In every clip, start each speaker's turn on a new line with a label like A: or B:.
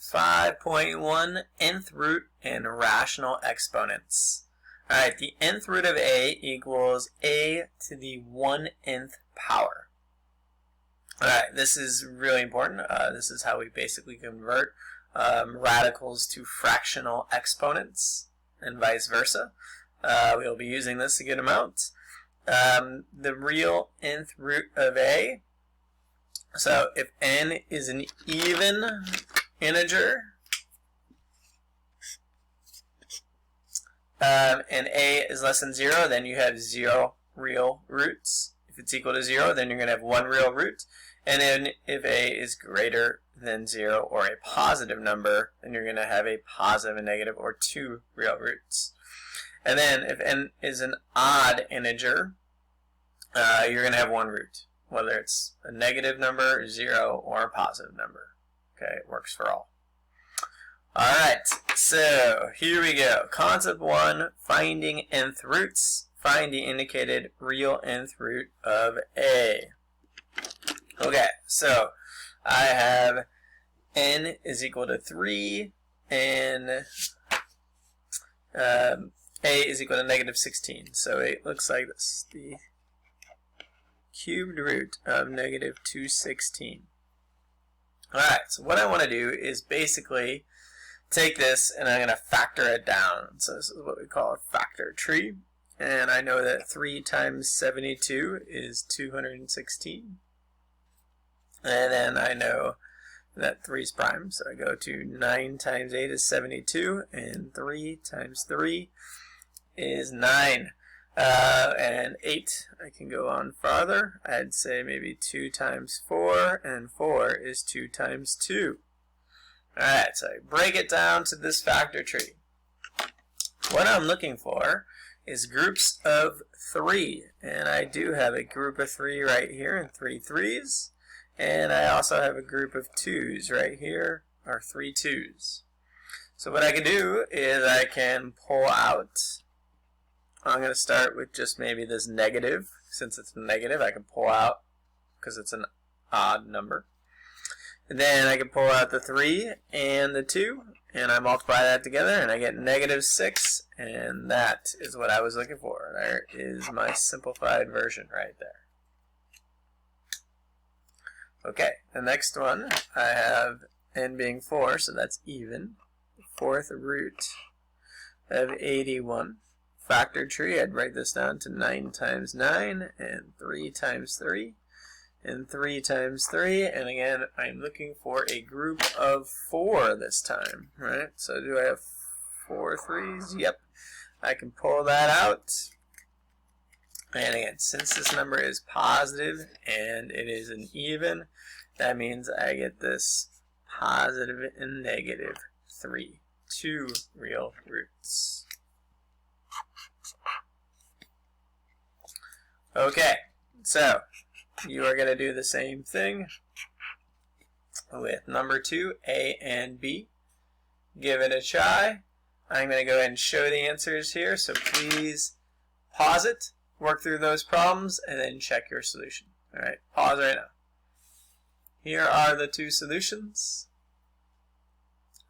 A: 5.1 nth root and rational exponents. Alright, the nth root of a equals a to the 1/nth power. Alright, this is really important. This is how we basically convert radicals to fractional exponents and vice versa. We'll be using this a good amount. The real nth root of a, so if n is an even integer, and a is less than 0, then you have 0 real roots. If it's equal to 0, then you're going to have 1 real root. And then if a is greater than 0 or a positive number, then you're going to have a positive, a negative, or 2 real roots. And then if n is an odd integer, you're going to have 1 root, whether it's a negative number, 0, or a positive number. Okay, it works for all. Alright, so here we go. Concept 1, finding nth roots. Find the indicated real nth root of a. Okay, so I have n is equal to 3 and a is equal to negative 16. So it looks like this. The cubed root of negative 216. Alright, so what I want to do is basically take this and I'm going to factor it down. So this is what we call a factor tree. And I know that 3 times 72 is 216. And then I know that 3 is prime. So I go to 9 times 8 is 72. And 3 times 3 is 9. And 8, I can go on farther. I'd say maybe 2 times 4. And 4 is 2 times 2. Alright, so I break it down to this factor tree. What I'm looking for is groups of 3. And I do have a group of 3 right here, and 3 3s. And I also have a group of 2s right here, or 3 2s. So what I can do is I can pull out, I'm going to start with just maybe this negative. Since it's a negative, I can pull out, because it's an odd number. And then I can pull out the 3 and the 2, and I multiply that together, and I get negative 6, and that is what I was looking for. There is my simplified version right there. Okay, the next one, I have n being 4, so that's even. 4th root of 81. Factor tree, I'd write this down to 9 times 9, and 3 times 3. And 3 times 3, and again, I'm looking for a group of 4 this time, right? So do I have 4 3s? Yep. I can pull that out. And again, since this number is positive and it is an even, that means I get this positive and negative 3. 2 real roots. Okay, so you are going to do the same thing with number 2, A and B. Give it a try. I'm going to go ahead and show the answers here, so please pause it, work through those problems, and then check your solution. Alright, pause right now. Here are the 2 solutions.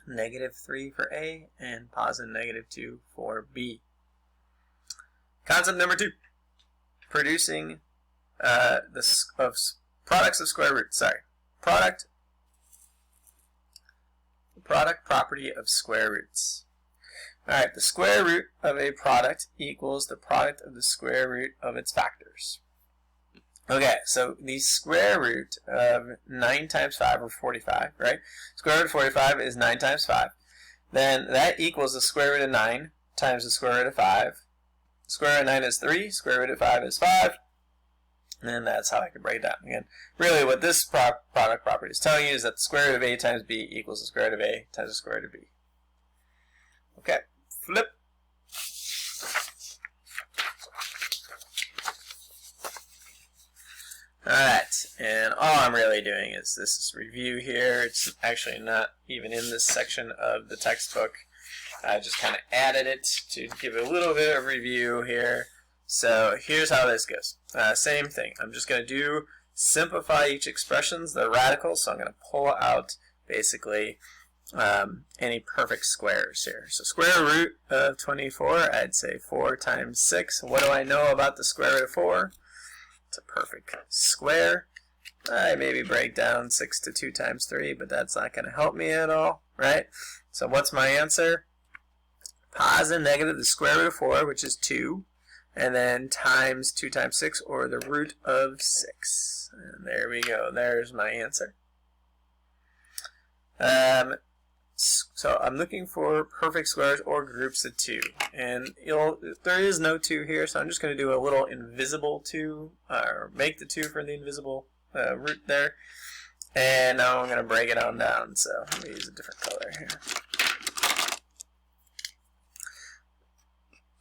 A: Negative 3 for A and positive negative 2 for B. Concept number 2. Producing products of square roots. Product property of square roots. Alright, the square root of a product equals the product of the square root of its factors. Okay, so the square root of 9 times 5, or 45, right? Square root of 45 is 9 times 5. Then that equals the square root of 9 times the square root of 5. Square root of 9 is 3, square root of 5 is 5. And that's how I can break it down. Again, really what this product property is telling you is that the square root of A times B equals the square root of A times the square root of B. Okay, flip. Alright, and all I'm really doing is this is review here. It's actually not even in this section of the textbook. I just kind of added it to give a little bit of review here. So here's how this goes. Same thing. I'm just going to simplify each expressions, the radicals. So I'm going to pull out basically any perfect squares here. So square root of 24, I'd say 4 times 6. What do I know about the square root of 4? It's a perfect square. I maybe break down 6 to 2 times 3, but that's not going to help me at all, right? So what's my answer? Positive, negative, the square root of 4, which is 2, and then times 2 times 6, or the root of 6. And there we go. There's my answer. So I'm looking for perfect squares or groups of 2. And there is no 2 here, so I'm just going to do a little invisible 2, or make the 2 for the invisible root there. And now I'm going to break it on down. So let me use a different color here.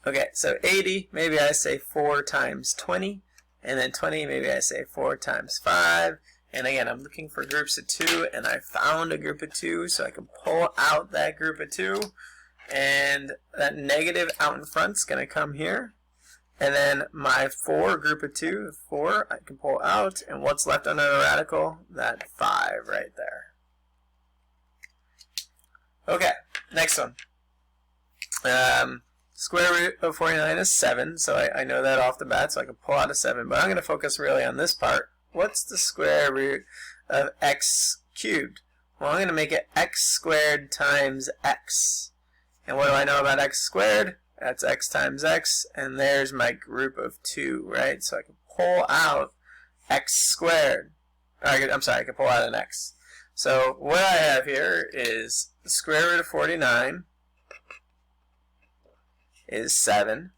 A: Okay, so 80, maybe I say 4 times 20. And then 20, maybe I say 4 times 5. And again, I'm looking for groups of 2, and I found a group of 2, so I can pull out that group of 2. And that negative out in front is going to come here. And then my 4 group of 2, 4, I can pull out. And what's left under the radical? That 5 right there. Okay, next one. Square root of 49 is 7, so I know that off the bat, so I can pull out a 7. But I'm going to focus really on this part. What's the square root of x cubed? Well, I'm going to make it x squared times x. And what do I know about x squared? That's x times x, and there's my group of 2, right? So I can pull out x squared. I'm sorry, I can pull out an x. So what I have here is the square root of 49 is 7,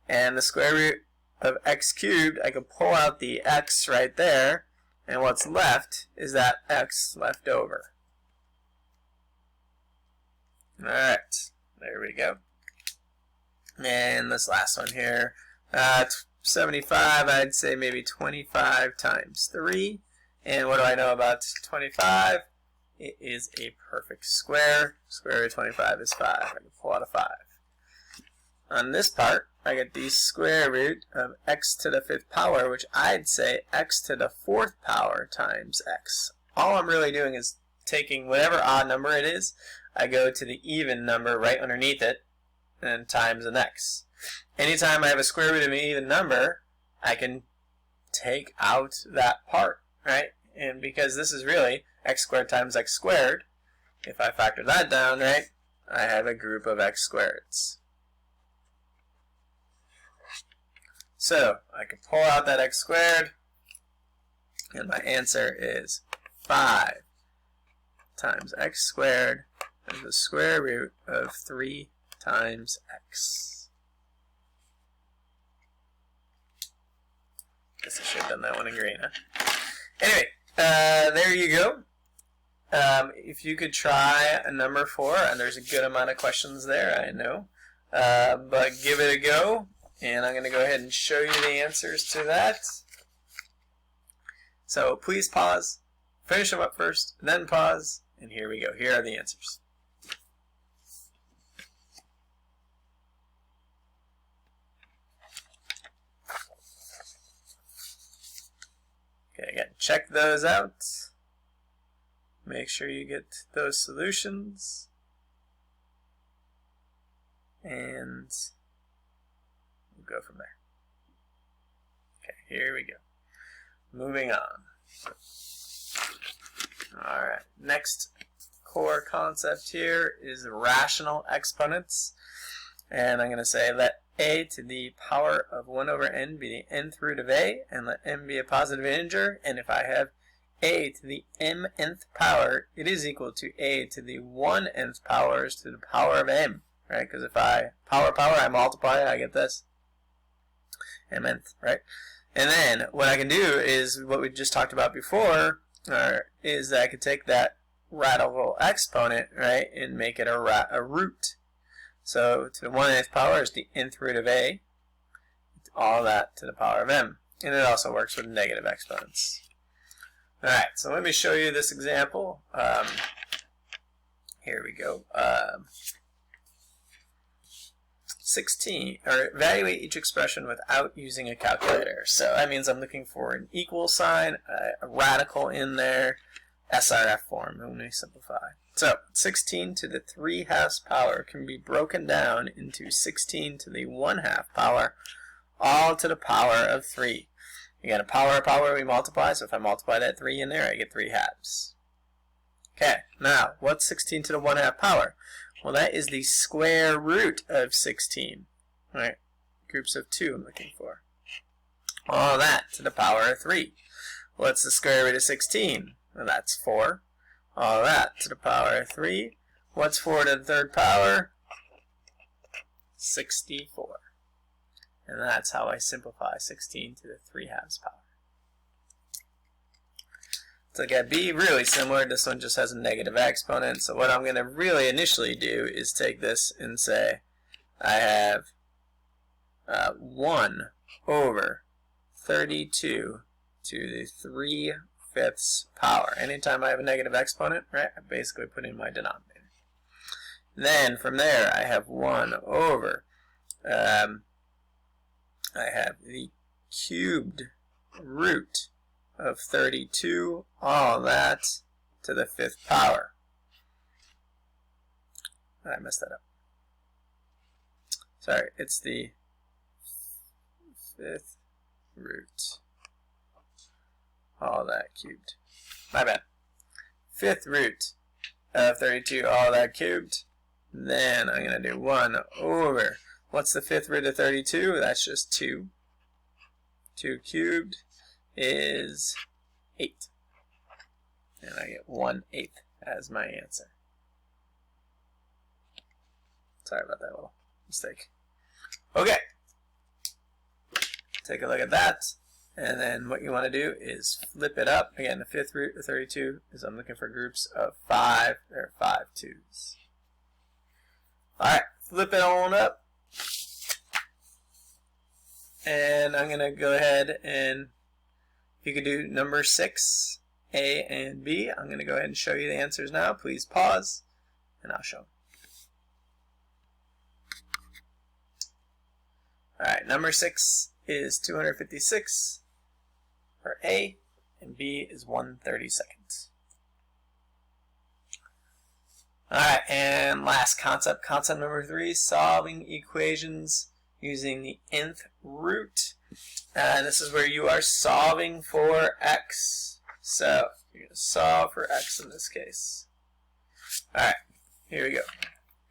A: and the square root of x cubed, I can pull out the x right there, and what's left is that x left over. Alright, there we go. And this last one here, 75, I'd say maybe 25 times 3. And what do I know about 25? It is a perfect square. Square root of 25 is 5. I can pull out a 5. On this part, I get the square root of x to the 5th power, which I'd say x to the 4th power times x. All I'm really doing is taking whatever odd number it is, I go to the even number right underneath it, and times an x. Anytime I have a square root of an even number, I can take out that part, right? And because this is really x squared times x squared, if I factor that down, right, I have a group of x squareds. So I can pull out that x squared, and my answer is 5 times x squared is the square root of 3 times x. Guess I should have done that one in green, huh? Anyway, there you go. If you could try a number 4, and there's a good amount of questions there, I know, but give it a go. And I'm going to go ahead and show you the answers to that. So please pause, finish them up first, then pause, and here we go. Here are the answers. Okay, again, check those out. Make sure you get those solutions. And go from there. Okay, here we go. Moving on. Alright, next core concept here is rational exponents. And I'm going to say let a to the power of 1 over n be the nth root of a, and let m be a positive integer. And if I have a to the mnth power, it is equal to a to the 1nth powers to the power of m. Right? Because if I power, I multiply, I get this. Mnth, right? And then what I can do is what we just talked about before, is that I could take that radical exponent, right, and make it a root. So to the 1nth power is the nth root of a, all that to the power of m. And it also works with negative exponents. Alright, so let me show you this example. Here we go. 16, or evaluate each expression without using a calculator. So that means I'm looking for an equal sign, a radical in there, SRF form when we simplify. So 16 to the 3/2 power can be broken down into 16 to the 1/2 power, all to the power of 3. Again, a power we multiply, so if I multiply that 3 in there, I get 3/2. Okay, now, what's 16 to the 1/2 power? Well, that is the square root of 16. Right? Groups of 2 I'm looking for. All that to the power of 3. What's the square root of 16? Well, that's 4. All that to the power of 3. What's 4 to the 3rd power? 64. And that's how I simplify 16 to the 3/2 power. So again, B, really similar. This one just has a negative exponent. So what I'm going to really initially do is take this and say I have 1 over 32 to the 3/5 power. Anytime I have a negative exponent, right, I basically put in my denominator. Then from there, I have 1 over, I have the cubed root of 32, all that to the 5th power. I messed that up. Sorry, it's the 5th root, all that cubed. My bad. 5th root of 32, all that cubed. Then I'm going to do 1 over, what's the 5th root of 32? That's just 2. 2 cubed is 8. And I get 1/8 as my answer. Sorry about that little mistake. Okay. Take a look at that. And then what you want to do is flip it up. Again, the 5th root of 32 is I'm looking for groups of 5. There are 5 2's. Alright, flip it on up. And I'm going to go ahead and you could do number 6, A and B. I'm going to go ahead and show you the answers now. Please pause, and I'll show them. Alright, number 6 is 256 for A, and B is 1/32. Alright, and last concept, concept number 3, solving equations using the nth root. And this is where you are solving for x. So you're going to solve for x in this case. Alright, here we go.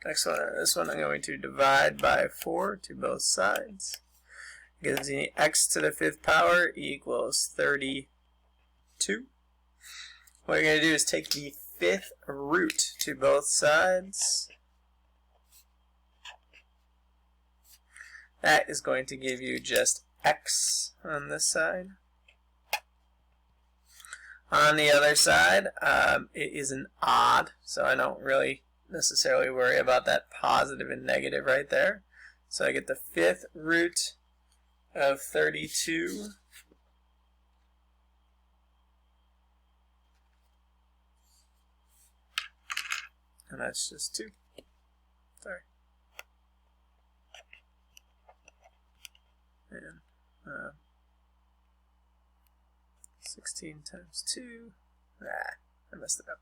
A: Next one, this one I'm going to divide by 4 to both sides. Gives me x to the 5th power equals 32. What you're going to do is take the 5th root to both sides. That is going to give you just x on this side. On the other side, it is an odd, so I don't really necessarily worry about that positive and negative right there. So I get the 5th root of 32 and that's just 2. Sorry. And 16 times 2. I messed it up.